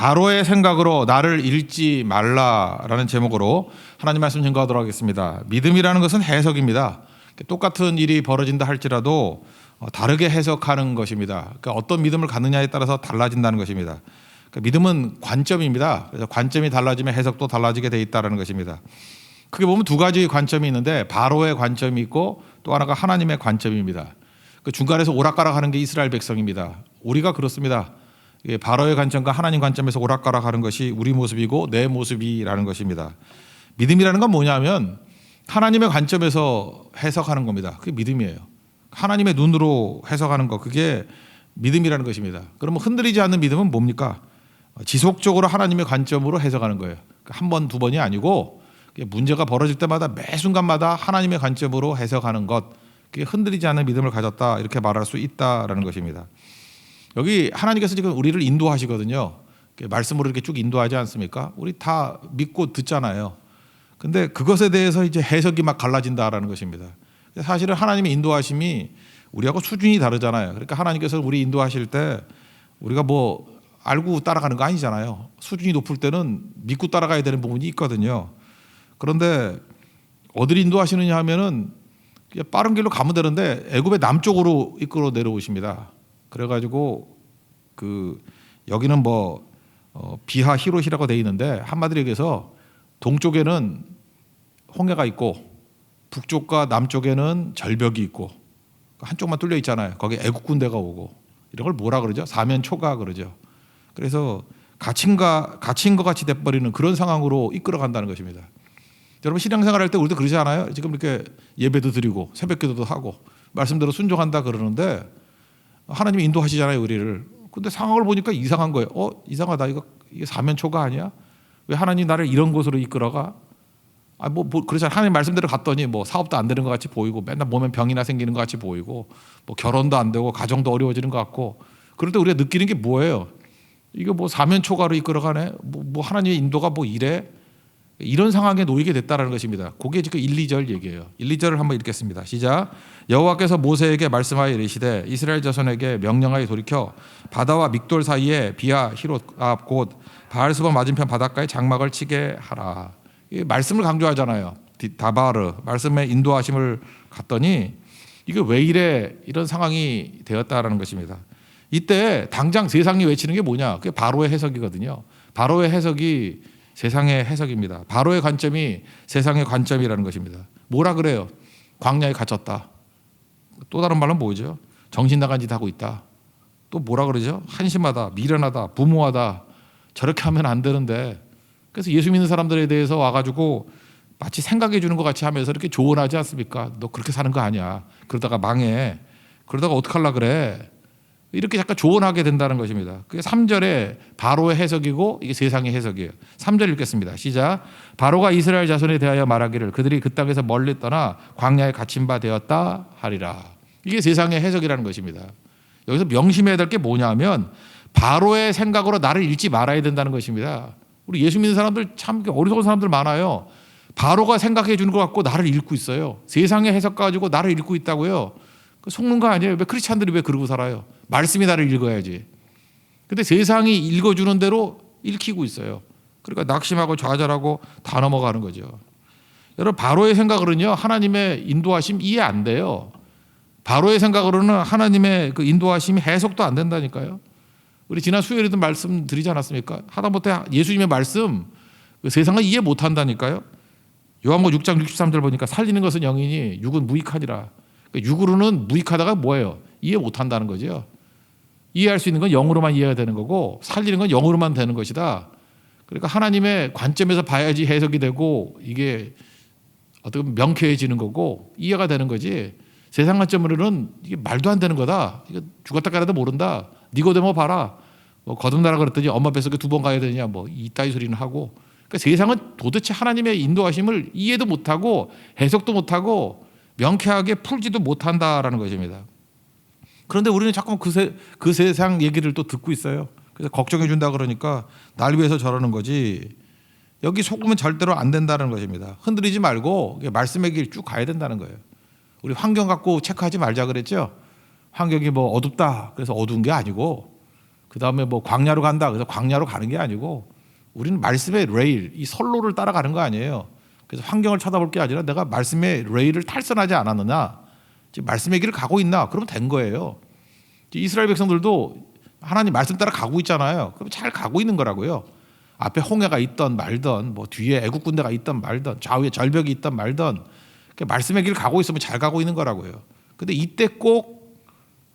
바로의 생각으로 나를 잃지 말라라는 제목으로 하나님 말씀 증거하도록 하겠습니다. 믿음이라는 것은 해석입니다. 똑같은 일이 벌어진다 할지라도 다르게 해석하는 것입니다. 그러니까 어떤 믿음을 갖느냐에 따라서 달라진다는 것입니다. 그러니까 믿음은 관점입니다. 그래서 관점이 달라지면 해석도 달라지게 돼 있다는 것입니다. 크게 보면 두 가지 관점이 있는데 바로의 관점이 있고 또 하나가 하나님의 관점입니다. 그 중간에서 오락가락하는 게 이스라엘 백성입니다. 우리가 그렇습니다. 바로의 관점과 하나님 관점에서 오락가락하는 것이 우리 모습이고 내 모습이라는 것입니다. 믿음이라는 건 뭐냐면 하나님의 관점에서 해석하는 겁니다. 그게 믿음이에요. 하나님의 눈으로 해석하는 것, 그게 믿음이라는 것입니다. 그러면 흔들리지 않는 믿음은 뭡니까? 지속적으로 하나님의 관점으로 해석하는 거예요. 한 번, 두 번이 아니고 문제가 벌어질 때마다 매 순간마다 하나님의 관점으로 해석하는 것, 그게 흔들리지 않는 믿음을 가졌다, 이렇게 말할 수 있다라는 것입니다. 여기 하나님께서 지금 우리를 인도하시거든요. 말씀으로 이렇게 쭉 인도하지 않습니까? 우리 다 믿고 듣잖아요. 근데 그것에 대해서 이제 해석이 막 갈라진다라는 것입니다. 사실은 하나님의 인도하심이 우리하고 수준이 다르잖아요. 그러니까 하나님께서 우리 인도하실 때 우리가 뭐 알고 따라가는 거 아니잖아요. 수준이 높을 때는 믿고 따라가야 되는 부분이 있거든요. 그런데 어디를 인도하시느냐 하면은 빠른 길로 가면 되는데 애굽의 남쪽으로 이끌어 내려오십니다. 그래가지고 여기는 비하 히롯이라고 돼 있는데 한마디로 얘기해서 동쪽에는 홍해가 있고 북쪽과 남쪽에는 절벽이 있고 한쪽만 뚫려 있잖아요. 거기 애국 군대가 오고 이런 걸 뭐라 그러죠? 사면초가 그러죠. 그래서 갇힌 것 같이 돼버리는 그런 상황으로 이끌어간다는 것입니다. 여러분 신앙생활할 때 우리도 그러지 않아요? 지금 이렇게 예배도 드리고 새벽기도도 하고 말씀대로 순종한다 그러는데 하나님이 인도하시잖아요, 우리를. 근데 상황을 보니까 이상한 거예요. 이상하다. 이게 사면초가 아니야? 왜 하나님 나를 이런 곳으로 이끌어가? 그렇잖아요. 하나님 말씀대로 갔더니 사업도 안 되는 것 같이 보이고 맨날 몸에 병이나 생기는 것 같이 보이고 결혼도 안 되고 가정도 어려워지는 것 같고 그럴 때 우리가 느끼는 게 뭐예요? 이게 사면초가로 이끌어가네? 하나님의 인도가 이래? 이런 상황에 놓이게 됐다는 것입니다. 그게 지금 1, 2절 얘기예요. 1, 2절을 한번 읽겠습니다. 시작. 여호와께서 모세에게 말씀하여 이르시되 이스라엘 자손에게 명령하여 돌이켜 바다와 믹돌 사이에 비하 히롯 앞 곧 바알수바 맞은편 바닷가에 장막을 치게 하라. 이 말씀을 강조하잖아요. 다바르 말씀의 인도하심을 갔더니 이게 왜 이래 이런 상황이 되었다라는 것입니다. 이때 당장 세상이 외치는 게 뭐냐? 그게 바로의 해석이거든요. 바로의 해석이 세상의 해석입니다. 바로의 관점이 세상의 관점이라는 것입니다. 뭐라 그래요? 광야에 갇혔다. 또 다른 말은 뭐죠? 정신 나간 짓 하고 있다. 또 뭐라 그러죠? 한심하다, 미련하다, 부모하다. 저렇게 하면 안 되는데. 그래서 예수 믿는 사람들에 대해서 와가지고 마치 생각해 주는 것 같이 하면서 이렇게 조언하지 않습니까? 너 그렇게 사는 거 아니야. 그러다가 망해. 그러다가 어떡하려 그래. 이렇게 잠깐 조언하게 된다는 것입니다. 그게 3절에 바로의 해석이고 이게 세상의 해석이에요. 3절 읽겠습니다. 시작. 바로가 이스라엘 자손에 대하여 말하기를 그들이 그 땅에서 멀리 떠나 광야에 갇힌 바 되었다 하리라. 이게 세상의 해석이라는 것입니다. 여기서 명심해야 될 게 뭐냐면 바로의 생각으로 나를 잃지 말아야 된다는 것입니다. 우리 예수 믿는 사람들 참 어리석은 사람들 많아요. 바로가 생각해 주는 것 같고 나를 잃고 있어요. 세상의 해석 가지고 나를 잃고 있다고요. 속는 거 아니에요. 왜 크리스찬들이 왜 그러고 살아요? 말씀이 나를 읽어야지. 근데 세상이 읽어주는 대로 읽히고 있어요. 그러니까 낙심하고 좌절하고 다 넘어가는 거죠. 여러분 바로의 생각으로는요 하나님의 인도하심 이해 안 돼요. 바로의 생각으로는 하나님의 그 인도하심이 해석도 안 된다니까요. 우리 지난 수요일에도 말씀드리지 않았습니까? 하다못해 예수님의 말씀 세상은 이해 못 한다니까요. 요한복음 6장 63절 보니까 살리는 것은 영이니 육은 무익하니라. 육으로는 무익하다가 뭐예요? 이해 못 한다는 거죠. 이해할 수 있는 건 영으로만 이해가 되는 거고 살리는 건 영으로만 되는 것이다. 그러니까 하나님의 관점에서 봐야지 해석이 되고 이게 어떻게 보면 명쾌해지는 거고 이해가 되는 거지. 세상 관점으로는 이게 말도 안 되는 거다. 이거 죽었다 깨라도 모른다. 니고데모 봐라. 거듭나라 그랬더니 엄마 뱃속에 2번 가야 되냐 이따위 소리는 하고. 그러니까 세상은 도대체 하나님의 인도하심을 이해도 못하고 해석도 못하고 명쾌하게 풀지도 못한다라는 것입니다. 그런데 우리는 자꾸 그 세상 얘기를 또 듣고 있어요. 그래서 걱정해 준다 그러니까 날 위해서 저러는 거지. 여기 속으면 절대로 안 된다는 것입니다. 흔들리지 말고 말씀의 길 쭉 가야 된다는 거예요. 우리 환경 갖고 체크하지 말자 그랬죠. 환경이 어둡다 그래서 어두운 게 아니고 그다음에 뭐 광야로 간다. 그래서 광야로 가는 게 아니고 우리는 말씀의 레일, 이 선로를 따라가는 거 아니에요. 그래서 환경을 쳐다볼 게 아니라 내가 말씀의 레일을 탈선하지 않았느냐, 지금 말씀의 길을 가고 있나, 그러면 된 거예요. 이스라엘 백성들도 하나님 말씀 따라 가고 있잖아요. 그럼 잘 가고 있는 거라고요. 앞에 홍해가 있던 말던, 뭐 뒤에 애국 군대가 있던 말던, 좌우에 절벽이 있던 말던, 말씀의 길을 가고 있으면 잘 가고 있는 거라고요. 근데 이때 꼭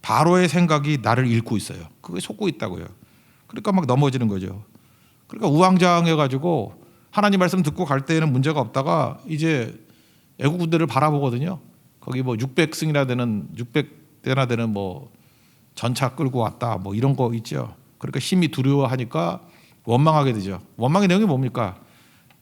바로의 생각이 나를 읽고 있어요. 그게 속고 있다고요. 그러니까 막 넘어지는 거죠. 그러니까 우왕좌왕해가지고 하나님 말씀 듣고 갈 때에는 문제가 없다가 이제 애국 군대를 바라보거든요. 거기 뭐 600승이나 되는 600대나 되는 뭐 전차 끌고 왔다, 뭐 이런 거 있죠. 그러니까 힘이 두려워하니까 원망하게 되죠. 원망의 내용이 뭡니까?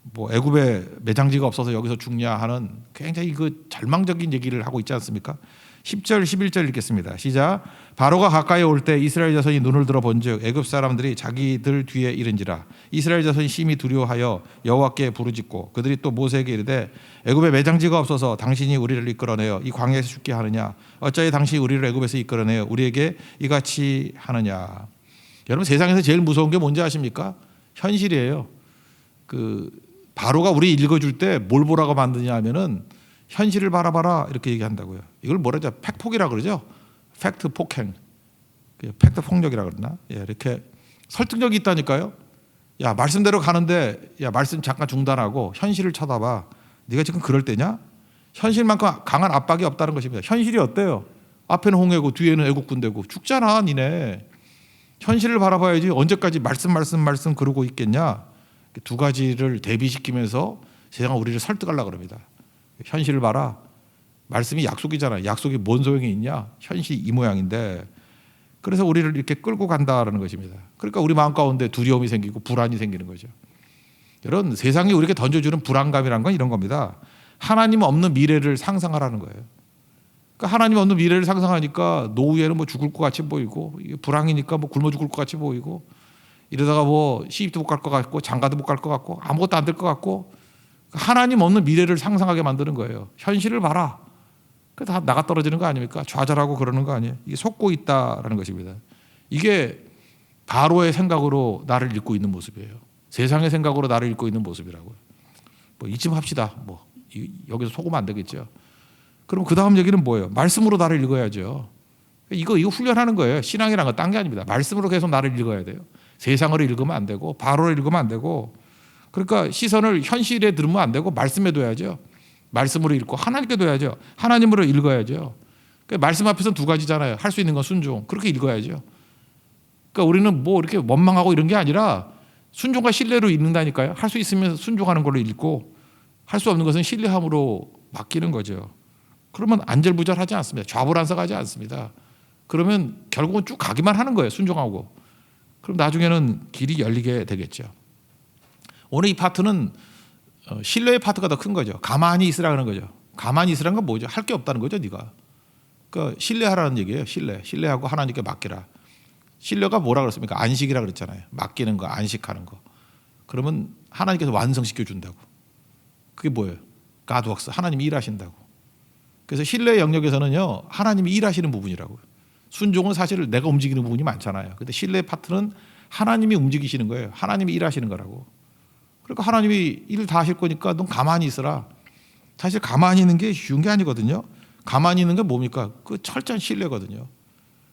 뭐 애굽에 매장지가 없어서 여기서 죽냐 하는 굉장히 그 절망적인 얘기를 하고 있지 않습니까? 10절 11절 읽겠습니다. 시작. 바로가 가까이 올 때 이스라엘 자손이 눈을 들어 본즉 애굽 사람들이 자기들 뒤에 이른지라. 이스라엘 자손이 심히 두려워하여 여호와께 부르짖고 그들이 또 모세에게 이르되 애굽에 매장지가 없어서 당신이 우리를 이끌어내어 이 광야에서 죽게 하느냐, 어찌하여 당신이 우리를 애굽에서 이끌어내어 우리에게 이같이 하느냐. 여러분, 세상에서 제일 무서운 게 뭔지 아십니까? 현실이에요. 그 바로가 우리 읽어줄 때 뭘 보라고 만드냐 하면은 현실을 바라봐라 이렇게 얘기한다고요. 이걸 뭐라 하죠? 팩폭이라 그러죠. 팩트 폭행, 팩트 폭력이라 그러나? 예, 이렇게 설득력이 있다니까요. 야, 말씀대로 가는데 야, 말씀 잠깐 중단하고 현실을 쳐다봐. 네가 지금 그럴 때냐? 현실만큼 강한 압박이 없다는 것입니다. 현실이 어때요? 앞에는 홍해고 뒤에는 애국 군대고 죽잖아, 니네. 현실을 바라봐야지 언제까지 말씀 그러고 있겠냐? 두 가지를 대비시키면서 세상은 우리를 설득하려고 그럽니다. 현실을 봐라. 말씀이 약속이잖아요. 약속이 뭔 소용이 있냐? 현실이 이 모양인데. 그래서 우리를 이렇게 끌고 간다라는 것입니다. 그러니까 우리 마음 가운데 두려움이 생기고 불안이 생기는 거죠. 여러분, 세상이 우리에게 던져주는 불안감이란 건 이런 겁니다. 하나님 없는 미래를 상상하라는 거예요. 그러니까 하나님 없는 미래를 상상하니까 노후에는 뭐 죽을 것 같이 보이고, 불황이니까 뭐 굶어 죽을 것 같이 보이고, 이러다가 뭐 시집도 못 갈 것 같고 장가도 못 갈 것 같고 아무것도 안 될 것 같고, 하나님 없는 미래를 상상하게 만드는 거예요. 현실을 봐라. 그 다 나가 떨어지는 거 아닙니까? 좌절하고 그러는 거 아니에요? 이게 속고 있다라는 것입니다. 이게 바로의 생각으로 나를 읽고 있는 모습이에요. 세상의 생각으로 나를 읽고 있는 모습이라고요. 뭐 이쯤 합시다. 뭐 여기서 속으면 안 되겠죠. 그럼 그 다음 얘기는 뭐예요? 말씀으로 나를 읽어야죠. 이거 훈련하는 거예요. 신앙이란 건 딴 게 아닙니다. 말씀으로 계속 나를 읽어야 돼요. 세상으로 읽으면 안 되고 바로로 읽으면 안 되고, 그러니까 시선을 현실에 들으면 안 되고 말씀에 둬야죠. 말씀으로 읽고 하나님께 둬야죠. 하나님으로 읽어야죠. 그러니까 말씀 앞에서는 두 가지잖아요. 할 수 있는 건 순종. 그렇게 읽어야죠. 그러니까 우리는 뭐 이렇게 원망하고 이런 게 아니라 순종과 신뢰로 읽는다니까요. 할 수 있으면 순종하는 걸로 읽고 할 수 없는 것은 신뢰함으로 맡기는 거죠. 그러면 안절부절하지 않습니다. 좌불안석하지 않습니다. 그러면 결국은 쭉 가기만 하는 거예요. 순종하고. 그럼 나중에는 길이 열리게 되겠죠. 오늘 이 파트는 신뢰의 파트가 더 큰 거죠. 가만히 있으라 그러는 거죠. 가만히 있으라는 건 뭐죠? 할 게 없다는 거죠, 네가. 그러니까 신뢰하라는 얘기예요. 신뢰하고 하나님께 맡기라. 신뢰가 뭐라 그랬습니까? 안식이라 그랬잖아요. 맡기는 거, 안식하는 거. 그러면 하나님께서 완성시켜 준다고. 그게 뭐예요? God works. 하나님이 일하신다고. 그래서 신뢰의 영역에서는요, 하나님이 일하시는 부분이라고요. 순종은 사실 내가 움직이는 부분이 많잖아요. 근데 신뢰의 파트는 하나님이 움직이시는 거예요. 하나님이 일하시는 거라고. 그러니까 하나님이 일 다 하실 거니까 넌 가만히 있어라. 사실 가만히 있는 게 쉬운 게 아니거든요. 가만히 있는 게 뭡니까? 그 철저한 신뢰거든요.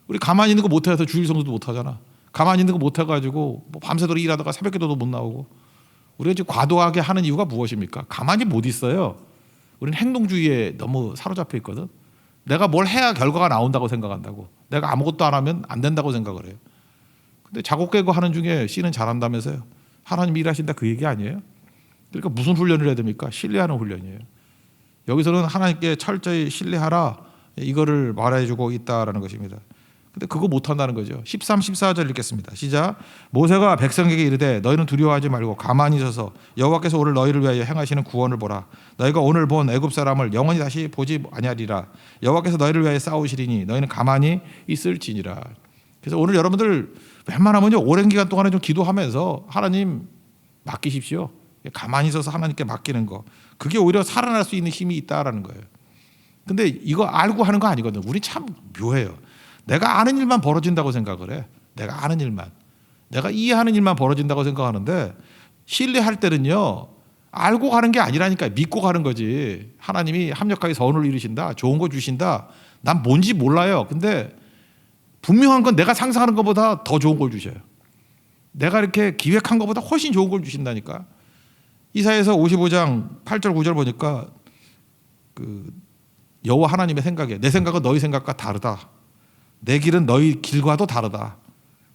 우리 가만히 있는 거 못해서 주일 성수도 못하잖아. 가만히 있는 거 못해가지고 뭐 밤새도록 일하다가 새벽기도도 못 나오고. 우리가 지금 과도하게 하는 이유가 무엇입니까? 가만히 못 있어요. 우리는 행동주의에 너무 사로잡혀 있거든. 내가 뭘 해야 결과가 나온다고 생각한다고. 내가 아무것도 안 하면 안 된다고 생각을 해요. 근데 작곡 깨고 하는 중에 C는 잘한다면서요. 하나님이 일하신다 그 얘기 아니에요? 그러니까 무슨 훈련을 해야 됩니까? 신뢰하는 훈련이에요. 여기서는 하나님께 철저히 신뢰하라, 이거를 말해주고 있다라는 것입니다. 근데 그거 못한다는 거죠. 13, 14절 읽겠습니다. 시작. 모세가 백성에게 이르되 너희는 두려워하지 말고 가만히 서서 여호와께서 오늘 너희를 위하여 행하시는 구원을 보라. 너희가 오늘 본 애굽 사람을 영원히 다시 보지 아니하리라. 여호와께서 너희를 위하여 싸우시리니 너희는 가만히 있을지니라. 그래서 오늘 여러분들 웬만하면요, 오랜 기간 동안에 좀 기도하면서 하나님 맡기십시오. 가만히 있어서 하나님께 맡기는 거. 그게 오히려 살아날 수 있는 힘이 있다라는 거예요. 근데 이거 알고 하는 거 아니거든요. 우리 참 묘해요. 내가 아는 일만 벌어진다고 생각을 해. 내가 아는 일만, 내가 이해하는 일만 벌어진다고 생각하는데, 신뢰할 때는요 알고 가는 게 아니라니까, 믿고 가는 거지. 하나님이 합력하게 선을 이루신다, 좋은 거 주신다, 난 뭔지 몰라요. 근데 분명한 건 내가 상상하는 것보다 더 좋은 걸 주셔요. 내가 이렇게 기획한 것보다 훨씬 좋은 걸 주신다니까. 이사야서 55장 8절 9절 보니까 그 여호와 하나님의 생각에, 내 생각은 너희 생각과 다르다, 내 길은 너희 길과도 다르다,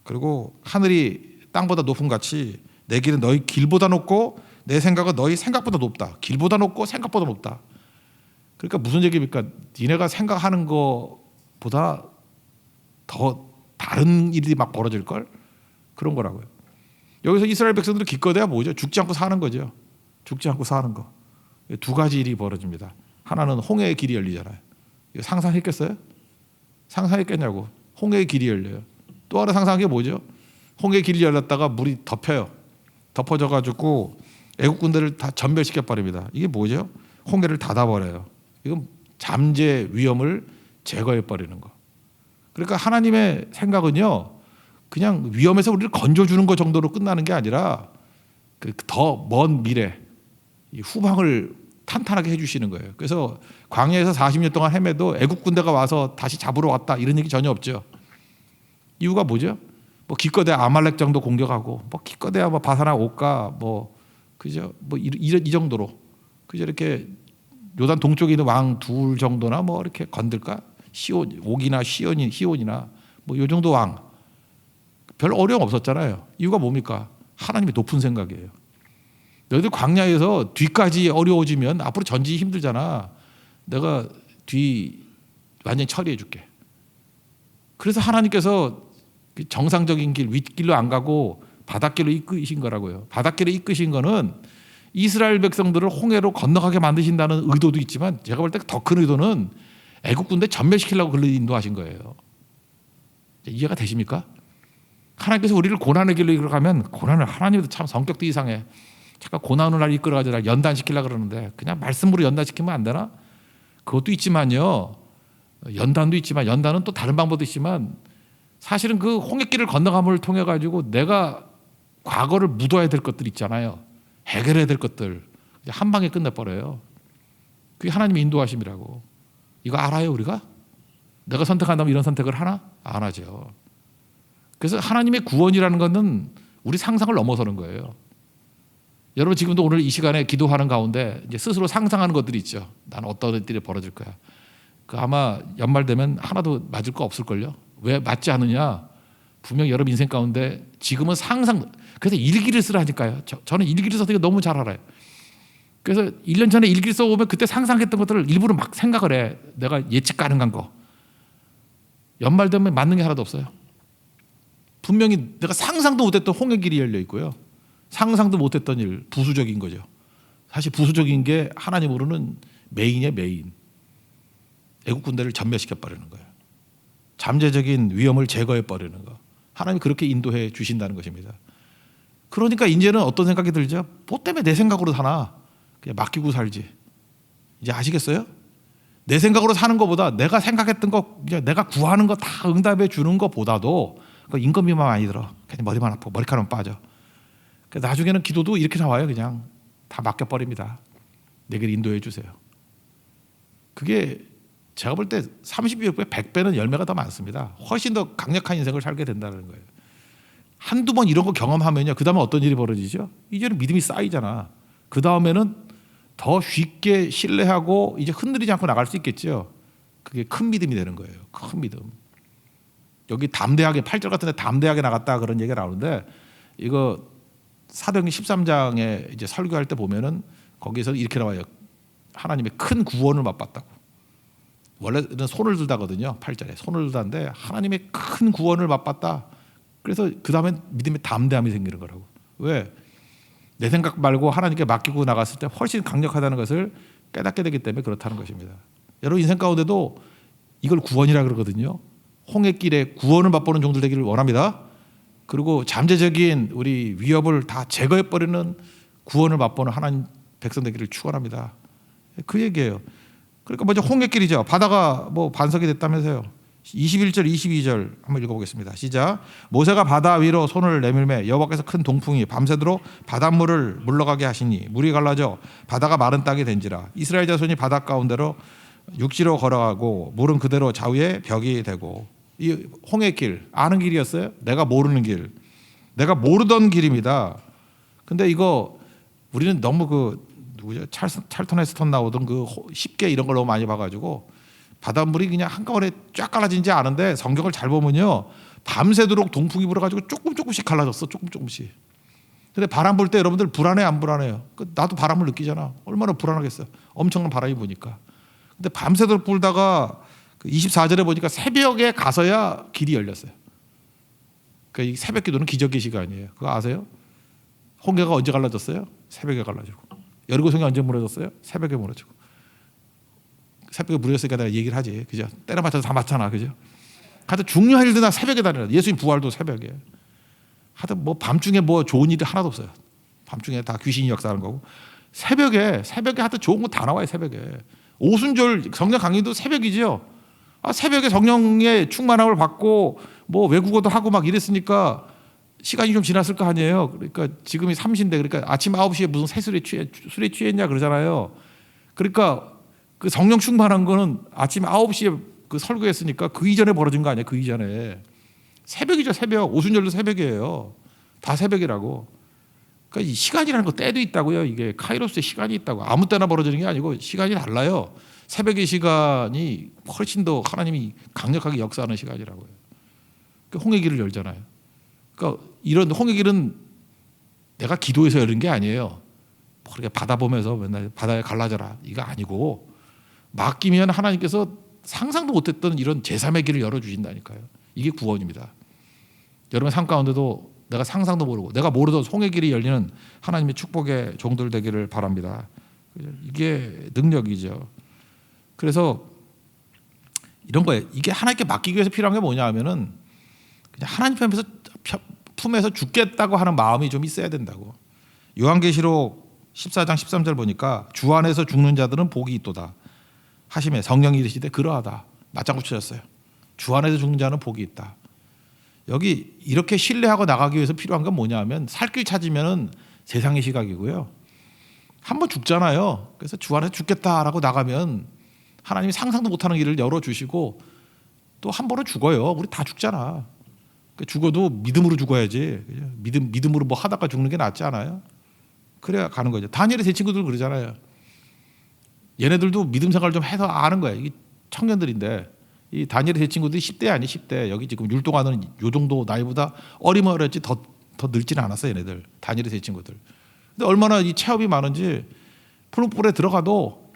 그리고 하늘이 땅보다 높음 같이 내 길은 너희 길보다 높고 내 생각은 너희 생각보다 높다. 길보다 높고 생각보다 높다. 그러니까 무슨 얘기입니까? 니네가 생각하는 것보다 더 다른 일이 막 벌어질 걸, 그런 거라고요. 여기서 이스라엘 백성들이 기껏해야 뭐죠? 죽지 않고 사는 거죠. 죽지 않고 사는 거. 두 가지 일이 벌어집니다. 하나는 홍해의 길이 열리잖아요. 이거 상상했겠어요? 상상했겠냐고. 홍해의 길이 열려요. 또 하나 상상한 게 뭐죠? 홍해의 길이 열렸다가 물이 덮여요. 덮어져 가지고 애국 군대를 다 전멸시켜 버립니다. 이게 뭐죠? 홍해를 닫아버려요. 이건 잠재 위험을 제거해 버리는 거. 그러니까 하나님의 생각은요, 그냥 위험에서 우리를 건져주는 것 정도로 끝나는 게 아니라 더 먼 미래, 이 후방을 탄탄하게 해주시는 거예요. 그래서 광야에서 40년 동안 헤매도 애국 군대가 와서 다시 잡으러 왔다, 이런 얘기 전혀 없죠. 이유가 뭐죠? 뭐 기껏해야 아말렉 정도 공격하고, 뭐 기껏해야 뭐 바사나 옥가, 뭐 그죠? 뭐 이 정도로, 그죠? 이렇게 요단 동쪽에 있는 왕 둘 정도나 뭐 이렇게 건들까? 시온, 옥이나 시온이나 뭐 요 정도 왕, 별 어려움 없었잖아요. 이유가 뭡니까? 하나님의 높은 생각이에요. 너희들 광야에서 뒤까지 어려워지면 앞으로 전진이 힘들잖아. 내가 뒤 완전히 처리해 줄게. 그래서 하나님께서 정상적인 길, 윗길로 안 가고 바닷길로 이끄신 거라고요. 바닷길로 이끄신 거는 이스라엘 백성들을 홍해로 건너가게 만드신다는 의도도 있지만, 제가 볼 때 더 큰 의도는 애국 군대 전멸시키려고 그걸 인도하신 거예요. 이해가 되십니까? 하나님께서 우리를 고난의 길로 이끌어가면, 고난을, 하나님도 참 성격도 이상해. 잠깐 고난을 날 이끌어가지고 연단시키려고 그러는데, 그냥 말씀으로 연단시키면 안 되나? 그것도 있지만요, 연단도 있지만, 연단은 또 다른 방법도 있지만, 사실은 그 홍해길을 건너감을 통해 가지고 내가 과거를 묻어야 될 것들 있잖아요. 해결해야 될 것들 한 방에 끝내버려요. 그게 하나님의 인도하심이라고. 이거 알아요, 우리가? 내가 선택한다면 이런 선택을 하나? 안 하죠. 그래서 하나님의 구원이라는 것은 우리 상상을 넘어서는 거예요. 여러분 지금도 오늘 이 시간에 기도하는 가운데 이제 스스로 상상하는 것들이 있죠. 나는 어떤 일이 벌어질 거야. 그 아마 연말 되면 하나도 맞을 거 없을걸요. 왜 맞지 않느냐? 분명히 여러분 인생 가운데 지금은 상상, 그래서 일기를 쓰라니까요. 저는 일기를 써서 너무 잘 알아요. 그래서 1년 전에 일기를 써보면 그때 상상했던 것들을 일부러 막 생각을 해. 내가 예측 가능한 거. 연말 되면 맞는 게 하나도 없어요. 분명히 내가 상상도 못했던 홍해 길이 열려 있고요. 상상도 못했던 일, 부수적인 거죠. 사실 부수적인 게 하나님으로는 메인이에요, 메인. 애국 군대를 전멸시켜 버리는 거예요. 잠재적인 위험을 제거해 버리는 거. 하나님이 그렇게 인도해 주신다는 것입니다. 그러니까 이제는 어떤 생각이 들죠? 뭐 때문에 내 생각으로 사나? 그냥 맡기고 살지. 이제 아시겠어요? 내 생각으로 사는 것보다 내가 생각했던 거, 내가 구하는 거 다 응답해 주는 것보다도 인건비만 많이 들어. 그냥 머리만 아프고 머리카락만 빠져. 나중에는 기도도 이렇게 나와요. 그냥 다 맡겨버립니다. 내게 인도해 주세요. 그게 제가 볼 때 32배, 100배는 열매가 더 많습니다. 훨씬 더 강력한 인생을 살게 된다는 거예요. 한두 번 이런 거 경험하면요, 그 다음에 어떤 일이 벌어지죠? 이제는 믿음이 쌓이잖아. 그 다음에는 더 쉽게 신뢰하고 이제 흔들리지 않고 나갈 수 있겠죠. 그게 큰 믿음이 되는 거예요. 큰 믿음. 여기 담대하게 8절 같은데 담대하게 나갔다 그런 얘기가 나오는데, 이거 사도행전 13장에 이제 설교할 때 보면은 거기서 이렇게 나와요. 하나님의 큰 구원을 맛봤다고. 원래는 손을 들다거든요. 8절에 손을 들다인데 하나님의 큰 구원을 맛봤다. 그래서 그 다음에 믿음의 담대함이 생기는 거라고. 왜? 내 생각 말고 하나님께 맡기고 나갔을 때 훨씬 강력하다는 것을 깨닫게 되기 때문에 그렇다는 것입니다. 여러분 인생 가운데도 이걸 구원이라 그러거든요. 홍해길에 구원을 맛보는 종들 되기를 원합니다. 그리고 잠재적인 우리 위협을 다 제거해버리는 구원을 맛보는 하나님 백성 되기를 축원합니다. 그 얘기예요. 그러니까 먼저 홍해길이죠. 바다가 뭐 반석이 됐다면서요. 21절 22절 한번 읽어보겠습니다. 시작. 모세가 바다 위로 손을 내밀매 여호와께서 큰 동풍이 밤새도록 바닷물을 물러가게 하시니 물이 갈라져 바다가 마른 땅이 된지라. 이스라엘 자손이 바다 가운데로 육지로 걸어가고 물은 그대로 좌우에 벽이 되고. 이 홍해길 아는 길이었어요? 내가 모르는 길, 내가 모르던 길입니다. 근데 이거 우리는 너무 그 누구죠? 찰턴 헤스턴 나오던 그 쉽게 이런 걸 너무 많이 봐가지고 바닷물이 그냥 한꺼번에 쫙 갈라진지 아는데 성경을 잘 보면요 밤새도록 동풍이 불어가지고 조금씩 갈라졌어. 조금씩. 근데 바람 불 때 여러분들 불안해 안 불안해요? 나도 바람을 느끼잖아. 얼마나 불안하겠어. 엄청난 바람이 부니까. 근데 밤새도록 불다가 24절에 보니까 새벽에 가서야 길이 열렸어요. 그러니까 이 새벽 기도는 기적의 시간이에요. 그거 아세요? 홍해가 언제 갈라졌어요? 새벽에 갈라지고. 여리고성이 언제 무너졌어요? 새벽에 무너지고. 새벽에 무너졌으니까 내가 얘기를 하지. 그죠? 때려 맞춰서 다 맞잖아. 그죠? 하여튼 중요한 일도 다 새벽에 다니라. 예수님 부활도 새벽에. 하여튼 뭐 밤중에 뭐 좋은 일이 하나도 없어요. 밤중에 다 귀신이 역사하는 거고. 새벽에 하여튼 좋은 거 다 나와요. 새벽에. 오순절 성령 강의도 새벽이죠. 새벽에 성령의 충만함을 받고 뭐 외국어도 하고 막 이랬으니까 시간이 좀 지났을 거 아니에요. 그러니까 지금이 3시인데 그러니까 아침 9시에 무슨 새술에 취했냐 그러잖아요. 그러니까 그 성령 충만한 거는 아침 9시에 그 설교했으니까 그 이전에 벌어진 거 아니에요. 그 이전에. 새벽이죠. 새벽. 오순절도 새벽이에요. 다 새벽이라고. 그러니까 이 시간이라는 거 때도 있다고요. 이게 카이로스의 시간이 있다고. 아무 때나 벌어지는 게 아니고 시간이 달라요. 새벽의 시간이 훨씬 더 하나님이 강력하게 역사하는 시간이라고요. 그러니까 홍해길을 열잖아요. 그러니까 이런 홍해길은 내가 기도해서 열린 게 아니에요. 뭐 그렇게 바다 보면서 맨날 바다에 갈라져라 이거 아니고 맡기면 하나님께서 상상도 못했던 이런 제3의 길을 열어주신다니까요. 이게 구원입니다. 여러분 삶 가운데도 내가 상상도 모르고 내가 모르던 홍해길이 열리는 하나님의 축복의 종들 되기를 바랍니다. 이게 능력이죠. 그래서 이런 거예요. 이게 하나님께 맡기기 위해서 필요한 게 뭐냐 하면은 그냥 하나님 품에서 죽겠다고 하는 마음이 좀 있어야 된다고. 요한계시록 14장 13절 보니까 주 안에서 죽는 자들은 복이 있도다 하시매 성령이 이르시되 그러하다. 맞장구 치셨어요. 주 안에서 죽는 자는 복이 있다. 여기 이렇게 신뢰하고 나가기 위해서 필요한 건 뭐냐 하면 살 길 찾으면은 세상의 시각이고요. 한번 죽잖아요. 그래서 주 안에서 죽겠다라고 나가면 하나님이 상상도 못하는 길을 열어주시고 또 한 번은 죽어요. 우리 다 죽잖아. 죽어도 믿음으로 죽어야지. 믿음으로 뭐 하다가 죽는 게 낫지 않아요? 그래야 가는 거죠. 다니엘의 제 친구들 그러잖아요. 얘네들도 믿음 생활 좀 해서 아는 거야. 이게 청년들인데 이 다니엘의 제 친구들이 10대 아니 10대. 여기 지금 율동하는 요 정도 나이보다 어리머리했지 더 늙지는 않았어 얘네들. 다니엘의 제 친구들. 근데 얼마나 이 체험이 많은지 풀무불에 들어가도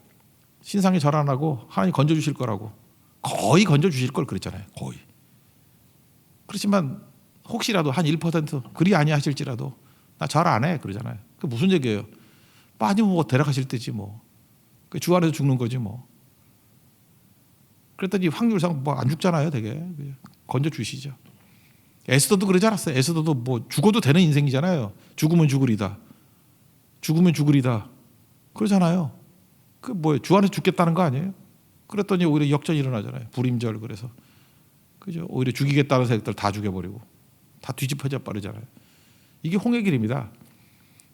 신상에 절 안 하고 하나님 건져주실 거라고 거의 건져주실 걸 그랬잖아요. 거의. 그렇지만 혹시라도 한 1% 그리 아니하실지라도 나 절 안 해 그러잖아요. 그 무슨 얘기예요? 빠지면 뭐 데려가실 때지 뭐. 주 안에서 죽는 거지 뭐. 그랬더니 확률상 뭐 안 죽잖아요. 되게 건져주시죠. 에스더도 그러지 않았어요. 에스더도 뭐 죽어도 되는 인생이잖아요. 죽으면 죽으리다. 죽으면 죽으리다. 그러잖아요. 그 뭐예요? 주 안에서 죽겠다는 거 아니에요? 그랬더니 오히려 역전이 일어나잖아요. 불임절 그래서. 그죠? 오히려 죽이겠다는 새끼들 다 죽여버리고 다 뒤집어져 버리잖아요. 이게 홍해길입니다.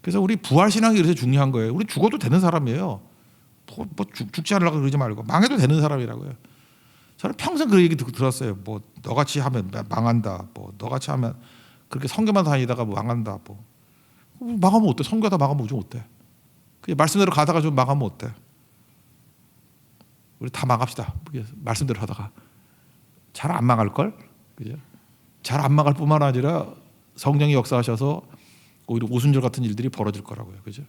그래서 우리 부활신앙이 그래서 중요한 거예요. 우리 죽어도 되는 사람이에요. 뭐 죽지 않으려고 그러지 말고 망해도 되는 사람이라고요. 저는 평생 그 얘기 들었어요. 뭐 너같이 하면 망한다. 뭐 너같이 하면 그렇게 선교만 다니다가 뭐 망한다. 뭐 망하면 어때? 선교하다 망하면 좀 어때? 그냥 말씀대로 가다가 좀 망하면 어때? 우리 다 망합시다. 말씀대로 하다가 잘 안 망할 걸, 그죠? 잘 안 망할 뿐만 아니라 성령이 역사하셔서 오히려 오순절 같은 일들이 벌어질 거라고요, 그죠?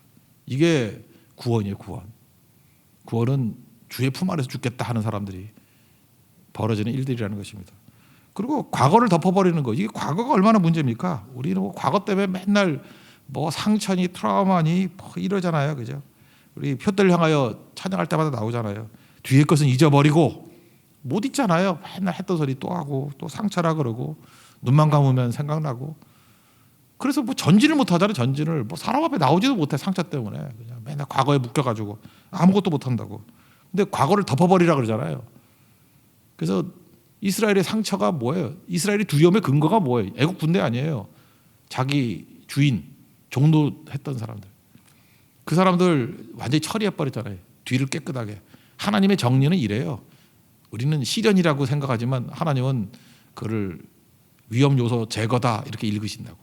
이게 구원이에요, 구원. 구원은 주의 품 안에서 죽겠다 하는 사람들이 벌어지는 일들이라는 것입니다. 그리고 과거를 덮어버리는 거, 이게 과거가 얼마나 문제입니까? 우리는 뭐 과거 때문에 맨날 뭐 상처니 트라우마니 뭐 이러잖아요, 그죠? 우리 표대를 향하여 찬양할 때마다 나오잖아요. 뒤의 것은 잊어버리고 못 잊잖아요. 맨날 했던 소리 또 하고 또 상처라 그러고 눈만 감으면 생각나고. 그래서 뭐 전진을 못 하잖아요. 전진을 뭐 사람 앞에 나오지도 못해 상처 때문에 그냥 맨날 과거에 묶여가지고 아무것도 못 한다고. 근데 과거를 덮어버리라 그러잖아요. 그래서 이스라엘의 상처가 뭐예요? 이스라엘의 두려움의 근거가 뭐예요? 애국 군대 아니에요. 자기 주인, 종노했던 사람들. 그 사람들 완전히 처리해버렸잖아요. 뒤를 깨끗하게. 하나님의 정리는 이래요. 우리는 시련이라고 생각하지만 하나님은 그를 위험 요소 제거다 이렇게 읽으신다고.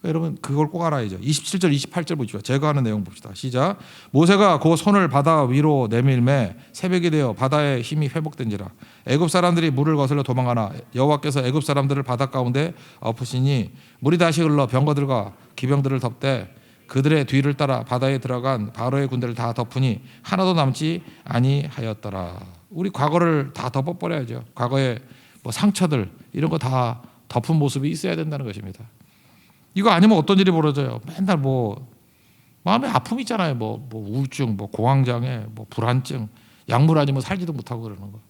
그러니까 여러분 그걸 꼭 알아야죠. 27절 28절 보시죠. 제거하는 내용 봅시다. 시작. 모세가 그 손을 바다 위로 내밀매 새벽이 되어 바다의 힘이 회복된지라. 애굽 사람들이 물을 거슬러 도망가나 여호와께서 애굽 사람들을 바다 가운데 엎으시니 물이 다시 흘러 병거들과 기병들을 덮되 그들의 뒤를 따라 바다에 들어간 바로의 군대를 다 덮으니 하나도 남지 아니하였더라. 우리 과거를 다 덮어버려야죠. 과거의 뭐 상처들 이런 거 다 덮은 모습이 있어야 된다는 것입니다. 이거 아니면 어떤 일이 벌어져요? 맨날 뭐 마음에 아픔 있잖아요. 뭐 우울증, 뭐 공황장애, 뭐 불안증, 약물 아니면 살지도 못하고 그러는 거.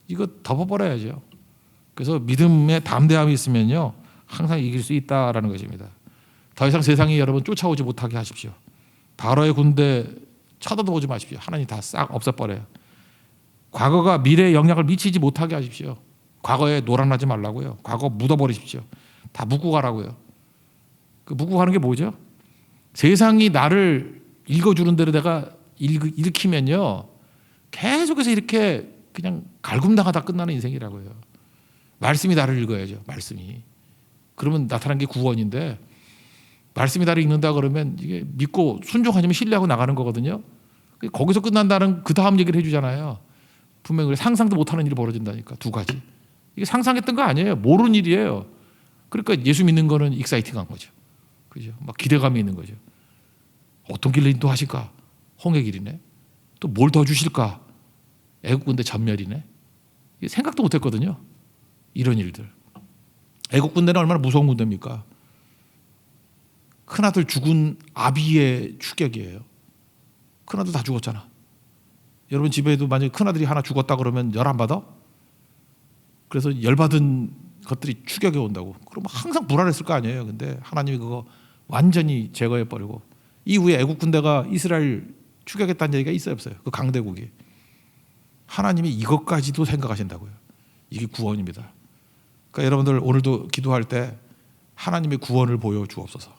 이거 덮어버려야죠. 그래서 믿음의 담대함이 있으면요 항상 이길 수 있다라는 것입니다. 더 이상 세상이 여러분 쫓아오지 못하게 하십시오. 바로의 군대 쳐다보지 마십시오. 하나님 다 싹 없애버려요. 과거가 미래에 영향을 미치지 못하게 하십시오. 과거에 노란하지 말라고요. 과거 묻어버리십시오. 다 묻고 가라고요. 그 묻고 가는 게 뭐죠? 세상이 나를 읽어주는 대로 내가 읽히면요 계속해서 이렇게 그냥 갈굼당하다 끝나는 인생이라고요. 말씀이 나를 읽어야죠. 말씀이. 그러면 나타난 게 구원인데 말씀이 나를 읽는다 그러면 이게 믿고 순종하면 신뢰하고 나가는 거거든요. 거기서 끝난다는 그 다음 얘기를 해주잖아요. 분명히 상상도 못하는 일이 벌어진다니까. 두 가지. 이게 상상했던 거 아니에요. 모르는 일이에요. 그러니까 예수 믿는 거는 익사이팅한 거죠. 그죠? 막 기대감이 있는 거죠. 어떤 길로 인도하실까? 홍해 길이네. 또 뭘 더 주실까? 애국 군대 전멸이네. 이게 생각도 못했거든요. 이런 일들. 애국 군대는 얼마나 무서운 군대입니까? 큰아들 죽은 아비의 추격이에요. 큰아들 다 죽었잖아. 여러분 집에도 만약에 큰아들이 하나 죽었다 그러면 열 안 받아? 그래서 열받은 것들이 추격해 온다고. 그러면 항상 불안했을 거 아니에요. 근데 하나님이 그거 완전히 제거해버리고 이후에 애국 군대가 이스라엘 추격했다는 얘기가 있어요 없어요? 그 강대국이. 하나님이 이것까지도 생각하신다고요. 이게 구원입니다. 그러니까 여러분들 오늘도 기도할 때 하나님의 구원을 보여주옵소서.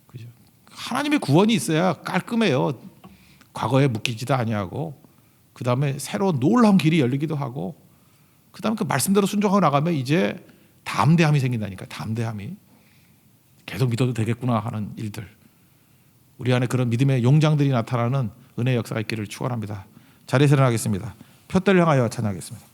그죠? 하나님의 구원이 있어야 깔끔해요. 과거에 묶이지도 아니하고 그 다음에 새로운 놀라운 길이 열리기도 하고 그 다음에 그 말씀대로 순종하고 나가면 이제 담대함이 생긴다니까. 담대함이. 계속 믿어도 되겠구나 하는 일들. 우리 안에 그런 믿음의 용장들이 나타나는 은혜의 역사가 있기를 축원합니다. 자리에서 일어나겠습니다. 표대를 향하여 찬양하겠습니다.